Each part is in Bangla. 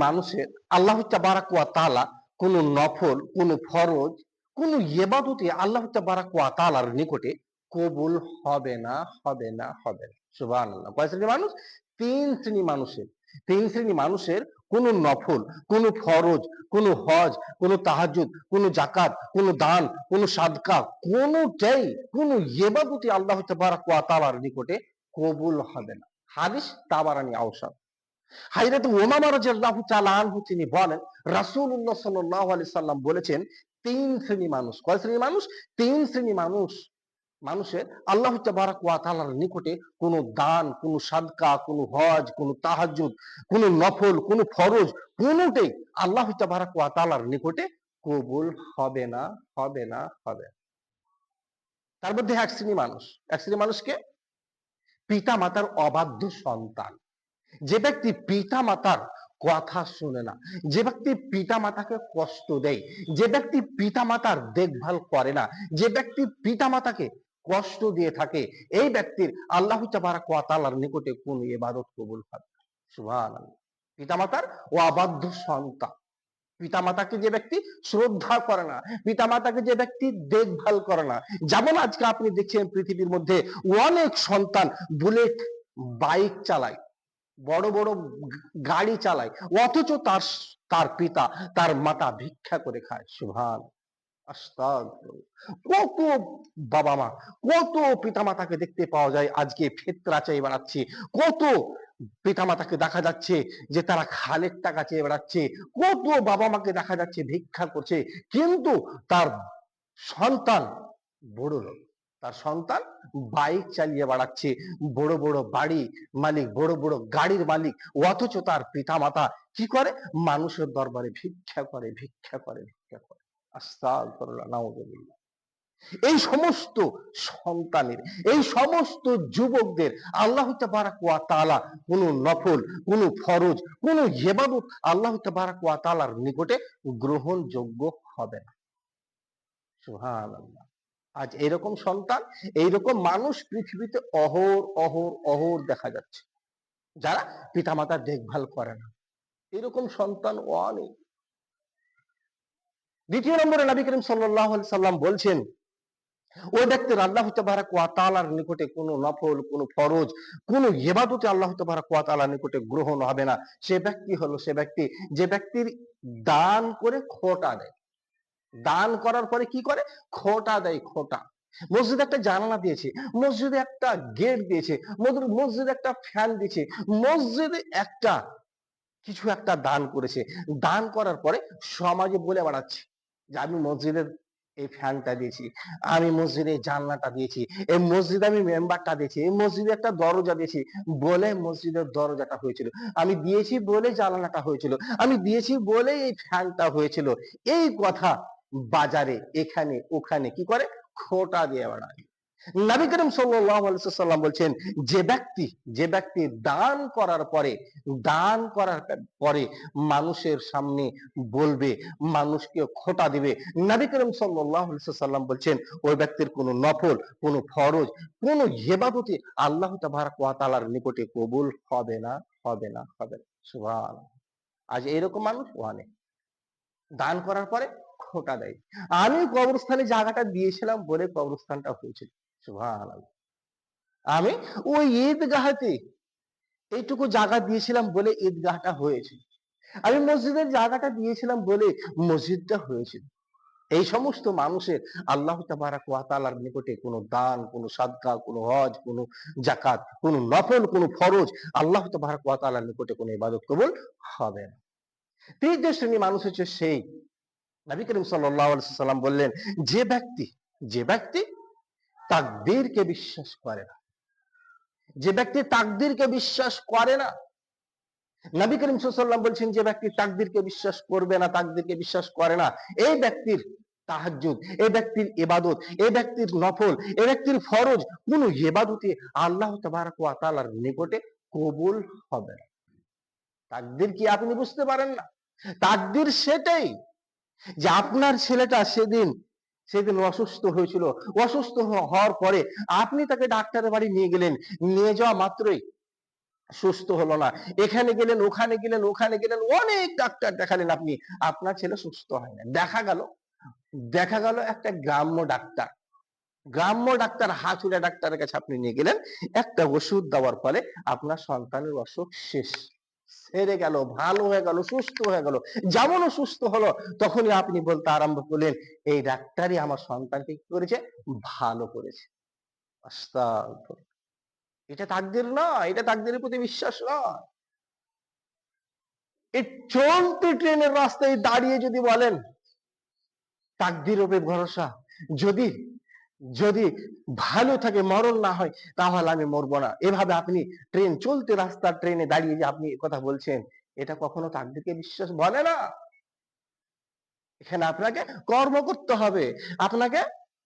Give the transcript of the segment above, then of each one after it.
মানুষের আল্লাহ তাবারাক ওয়া তাআলা কোন নফল, কোন ফরজ, কোন ইবাদতে আল্লাহ তাবারাক ওয়া তাআলার নিকটে কবুল হবে না, হবে না, হবে না। সুবহানাল্লাহ। কয় শ্রেণী মানুষ? তিন শ্রেণী মানুষের কোন নফল, কোন ফরজ, কোন হজ, কোন তাহাজ্জুদ, কোন যাকাত, কোন দান, কোন সাদকা, কোনটাই কোন ইবাদতে আল্লাহ তাবারাক ওয়া তাআলার নিকটে কবুল হবে না। হাদিস তাবারানী আওসাদ। হযরত উমামা রাদিয়াল্লাহু তাআলা আনহু তিনি বলেন, রাসূলুল্লাহ সাল্লাল্লাহু আলাইহি সাল্লাম বলেছেন, তিন শ্রেণী মানুষ। কয় শ্রেণী মানুষ? তিন শ্রেণী মানুষের আল্লাহ তাবারাক ওয়া তাআলার নিকটে কোন দান, কোন সাদকা, কোন হজ, কোন তাহাজ্জুদ, কোন নফল, কোন ফরজ, কোনটাই আল্লাহ তাবারাক ওয়া তাআলার নিকটে কবুল হবে না, হবে না, হবে না। তার মধ্যে এক শ্রেণী মানুষকে পিতা মাতার অবাধ্য সন্তান। যে ব্যক্তি পিতা মাতার কথা শুনে না, যে ব্যক্তি পিতা মাতাকে কষ্ট দেয়, যে ব্যক্তি পিতা মাতার দেখভাল করে না, যে ব্যক্তি পিতা মাতাকে কষ্ট দিয়ে থাকে, এই ব্যক্তির আল্লাহ তাবারাক ওয়া তাআলার নিকটে কোন ইবাদত কবুল হবে না। সুবহানাল্লাহ। পিতা মাতার অবাধ্য সন্তান, পিতা মাতাকে যে ব্যক্তি শ্রদ্ধা করে না, পিতা মাতাকে যে ব্যক্তি দেখভাল করে না, যেমন আজকে আপনি দেখছেন পৃথিবীর মধ্যে অনেক সন্তান বুলেট বাইক চালায়, বড় বড় গাড়ি চালায়, অথচ তার তার পিতা তার মাতা ভিক্ষা করে খায়। সুবহান, আস্তাগফিরুল্লাহ। কত বাবা মা, কত পিতা মাতাকে দেখতে পাওয়া যায় আজকে ফেতরা চেয়ে বেড়াচ্ছে, কত পিতা মাতাকে দেখা যাচ্ছে যে তারা খালের টাকা চেয়ে বেড়াচ্ছে, কত বাবা মাকে দেখা যাচ্ছে ভিক্ষা করছে, কিন্তু তার সন্তান বড় লোক, তার সন্তান বাইক চালিয়ে বেড়াচ্ছে, বড় বড় বাড়ি মালিক, বড় বড় গাড়ির মালিক, অথচ তার পিতা মাতা কি করে? মানুষের দরবারে ভিক্ষা করে, ভিক্ষা করে, ভিক্ষা করে। আস্তাগফিরুল্লাহ, নাউযুবিল্লাহ। এই সমস্ত সন্তানের, এই সমস্ত যুবকদের আল্লাহ তাবারাক ওয়া তাআলা কোন নফল, কোন ফরজ, কোন ইবাদত আল্লাহ তাবারাক ওয়া তাআলার নিকটে গ্রহণযোগ্য হবে না। সুবহানাল্লাহ। আজ এরকম সন্তান, এইরকম মানুষ পৃথিবীতে অহর দেখা যাচ্ছে, যারা পিতামাতার দেখভাল করে না। এরকম সন্তান অনেক। দ্বিতীয় নম্বরে নবী করিম সাল্লাল্লাহু আলাইহি সাল্লাম বলছেন, ওই ব্যক্তির আল্লাহ তাবারাক ওয়া তাআলার নিকটে কোনো নফল, কোনো ফরজ, কোনো ইবাদতে আল্লাহ তাবারাক ওয়া তাআলার নিকটে গ্রহণ হবে না। সে ব্যক্তি হলো সে ব্যক্তি যে ব্যক্তির দান করে খোটা দেয়। দান করার পরে কি করে? খোটা দেয়, খোটা। মসজিদে একটা জানালা দিয়েছে, মসজিদে একটা গেট দিয়েছে, মসজিদে একটা ফ্যান দিয়েছে, মসজিদে একটা কিছু একটা দান করেছে। দান করার পরে সমাজে বলে বেড়াচ্ছে যে আমি মসজিদের এই ফ্যানটা দিয়েছি, আমি মসজিদে এই জানলাটা দিয়েছি, এই মসজিদে আমি মেম্বারটা দিয়েছি, এই মসজিদে একটা দরজা দিয়েছি, বলে মসজিদের দরজাটা হয়েছিল, আমি দিয়েছি বলে জানালাটা হয়েছিল, আমি দিয়েছি বলে এই ফ্যানটা হয়েছিল। এই কথা বাজারে এখানে ওখানে কি করে? খোটা দিয়ে বেড়ায়। নবী করিম সাল্লাল্লাহু আলাইহি ওয়াসাল্লাম বলছেন, যে ব্যক্তি দান করার পরে মানুষের সামনে বলবে, মানুষকে খোঁটা দিবে, নবী করিম সাল্লাল্লাহু আলাইহি ওয়াসাল্লাম বলছেন ওই ব্যক্তির কোনো নফল, কোনো ফরজ, কোনো ইবাদতে আল্লাহ তাবারাক ওয়া তাআলার নিকটে কবুল হবে না, হবে না, হবে না। সুবহানাল্লাহ। আজ এরকম মানুষ অনেক। দান করার পরে খোঁটা দেয়। আমি কবরস্থানে জায়গাটা দিয়েছিলাম বলে কবরস্থানটা হয়েছিল। সুবহানাল্লাহ। আমি ওই ঈদগাহতে এইটুকু জায়গা দিয়েছিলাম বলে ঈদগাহটা হয়েছে। আমি মসজিদের জায়গাটা দিয়েছিলাম বলে মসজিদটা হয়েছিল। এই সমস্ত মানুষের আল্লাহ তাবারাক ওয়া তাআলার নিকটে কোনো দান, কোনো সাদকা, কোনো হজ, কোনো যাকাত, কোনো নফল, কোনো ফরজ আল্লাহ তাবারাক ওয়া তাআলার নিকটে কোনো ইবাদত কবুল হবে না। তৃতীয় শ্রেণী মানুষ হচ্ছে সেই, নবী করিম সাল্লাল্লাহু আলাইহি সাল্লাম বললেন, যে ব্যক্তি তাকদীরকে বিশ্বাস করে না, যে ব্যক্তি তাকদীরকে বিশ্বাস করে না, নবী করিম সাল্লাল্লাহু আলাইহি ওয়াসাল্লাম বলছেন যে ব্যক্তি তাকদীরকে বিশ্বাস করবে না, তাকদীরকে বিশ্বাস করে না, এই ব্যক্তির তাহাজ্জুদ, এই ব্যক্তির ইবাদত, এই ব্যক্তির নফল, এই ব্যক্তির ফরজ কোন ইবাদতে আল্লাহ তাবারাক ওয়া তাআলার নিকটে কবুল হবে না। তাকদীর কি আপনি বুঝতে পারেন না? তাকদীর সেটাই যে আপনার ছেলেটা সেদিন অসুস্থ হয়েছিল, অসুস্থ হওয়ার পরে আপনি তাকে ডাক্তারের বাড়ি নিয়ে গেলেন, নিয়ে যাওয়া মাত্রই সুস্থ হলো না, এখানে গেলেন ওখানে গেলেন ওখানে গেলেন, অনেক ডাক্তার দেখালেন আপনি, আপনার ছেলে সুস্থ হয় না। দেখা গেল একটা গ্রাম্য ডাক্তার হাতুড়ে ডাক্তারের কাছে আপনি নিয়ে গেলেন, একটা ওষুধ দেওয়ার ফলে আপনার সন্তানের অসুখ শেষ, সেরে গেল, ভালো হয়ে গেল, সুস্থ হয়ে গেল। যেমন সুস্থ হলো তখনই আপনি বলতে আরম্ভ করলেন, এই ডাক্তারই আমার সন্তানকে কি করেছে, ভালো করেছে। আস্তাগফিরুল্লাহ। এটা তাকদীর নয়, এটা তাকদীরের প্রতি বিশ্বাস নয়। এই চলতি ট্রেনের রাস্তায় দাঁড়িয়ে যদি বলেন তাকদীর উপরে ভরসা, যদি যদি ভালো থাকে, মরণ না হয়, তাহলে আমি মরবো না, এভাবে আপনি চলতি রাস্তার ট্রেনে দাঁড়িয়ে যে আপনি কথা বলছেন, এটা কখনো তাকদীরকে বিশ্বাস বলে না। এখানে আপনাকে কর্ম করতে হবে, আপনাকে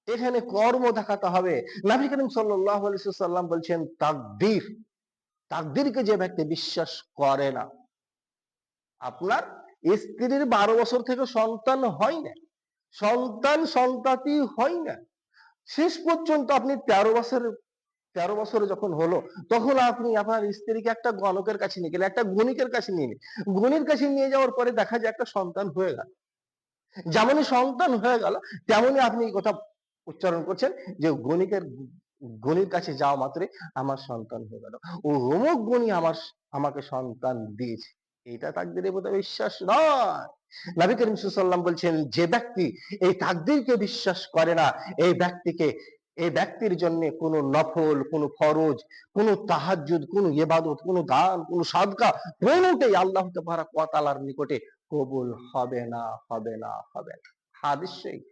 এখানে কর্ম দেখাতে হবে। নবী করিম সাল্লাল্লাহু আলাইহি ওয়াসাল্লাম বলছেন, তাকদীরকে যে ব্যক্তি বিশ্বাস করে না, আপনার স্ত্রীর 12 বছর থেকে সন্তান হয় না, সন্তাতি হয় না, শেষ পর্যন্ত আপনি 13 বছরে যখন হলো, তখন আপনি আপনার স্ত্রীকে একটা গণকের কাছে নিয়ে গেলেন, একটা গণিকের কাছে নিয়ে গেলেন। গণির কাছে নিয়ে যাওয়ার পরে দেখা যায় একটা সন্তান হয়ে গেল। যেমনই সন্তান হয়ে গেল, তেমনি আপনি এই কথা উচ্চারণ করছেন যে গণির কাছে যাওয়া মাত্রই আমার সন্তান হয়ে গেল, ও অমুক গণি আমাকে সন্তান দিয়েছে। এটা তাকদীরের প্রতি বিশ্বাস নয়। নবী করিম সাল্লাল্লাহু আলাইহি ওয়াসাল্লাম বলছেন, যে ব্যক্তি এই তাকদীরকে বিশ্বাস করে না, এই ব্যক্তির জন্য কোনো নফল, কোনো ফরজ, কোনো তাহাজ্জুদ, কোনো ইবাদত, কোনো দান, কোনো সাদকা, কোনোটাই আল্লাহ তাবারক ওয়া তাআলার নিকটে কবুল হবে না, হবে না, হবে না। হাদিস সহিহ।